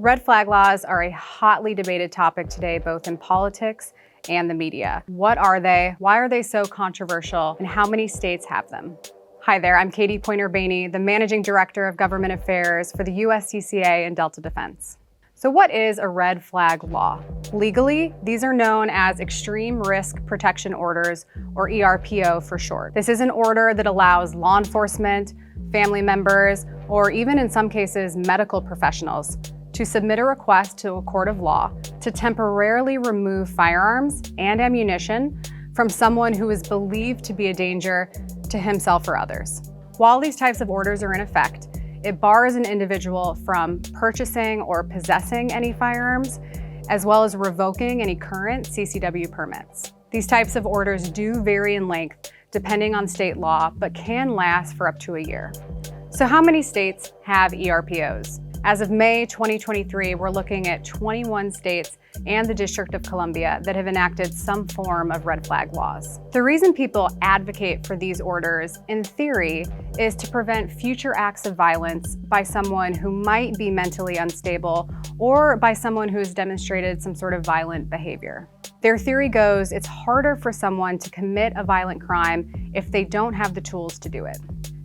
Red flag laws are a hotly debated topic today, both in politics and the media. What are they? Why are they so controversial? And how many states have them? Hi there, I'm Katie Pointer-Bainey, the Managing Director of Government Affairs for the USCCA and Delta Defense. So what is a red flag law? Legally, these are known as Extreme Risk Protection Orders, or ERPO for short. This is an order that allows law enforcement, family members, or even in some cases, medical professionals to submit a request to a court of law to temporarily remove firearms and ammunition from someone who is believed to be a danger to himself or others. While these types of orders are in effect, it bars an individual from purchasing or possessing any firearms, as well as revoking any current CCW permits. These types of orders do vary in length depending on state law, but can last for up to a year. So how many states have ERPOs? As of May 2023, we're looking at 21 states and the District of Columbia that have enacted some form of red flag laws. The reason people advocate for these orders, in theory, is to prevent future acts of violence by someone who might be mentally unstable or by someone who has demonstrated some sort of violent behavior. Their theory goes it's harder for someone to commit a violent crime if they don't have the tools to do it.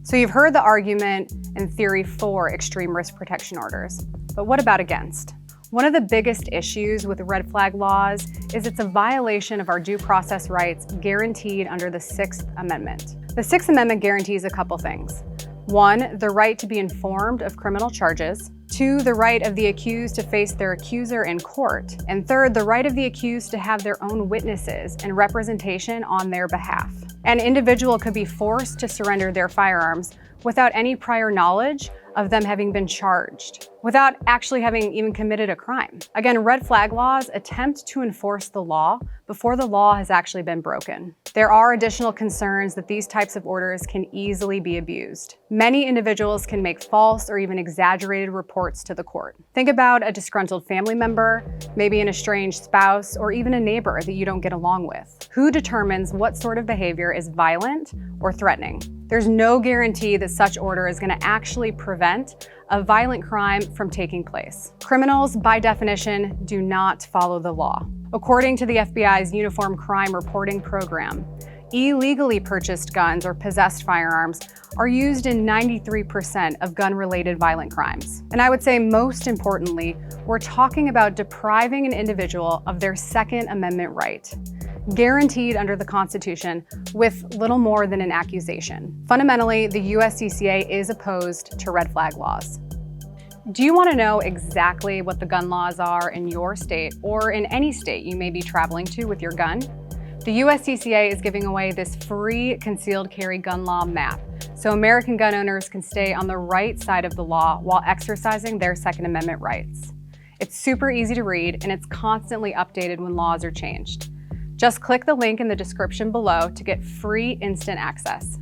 So you've heard the argument and theory for extreme risk protection orders, but what about against? One of the biggest issues with red flag laws is it's a violation of our due process rights guaranteed under the Sixth Amendment. The Sixth Amendment guarantees a couple things. 1, the right to be informed of criminal charges. 2, the right of the accused to face their accuser in court. And 3rd, the right of the accused to have their own witnesses and representation on their behalf. An individual could be forced to surrender their firearms without any prior knowledge of them having been charged, without actually having even committed a crime. Again, red flag laws attempt to enforce the law before the law has actually been broken. There are additional concerns that these types of orders can easily be abused. Many individuals can make false or even exaggerated reports to the court. Think about a disgruntled family member, maybe an estranged spouse, or even a neighbor that you don't get along with. Who determines what sort of behavior is violent or threatening? There's no guarantee that such order is going to actually prevent a violent crime from taking place. Criminals, by definition, do not follow the law. According to the FBI's Uniform Crime Reporting Program, illegally purchased guns or possessed firearms are used in 93% of gun-related violent crimes. And I would say most importantly, we're talking about depriving an individual of their Second Amendment right, guaranteed under the Constitution with little more than an accusation. Fundamentally, the USCCA is opposed to red flag laws. Do you want to know exactly what the gun laws are in your state or in any state you may be traveling to with your gun? The USCCA is giving away this free concealed carry gun law map so American gun owners can stay on the right side of the law while exercising their Second Amendment rights. It's super easy to read and it's constantly updated when laws are changed. Just click the link in the description below to get free instant access.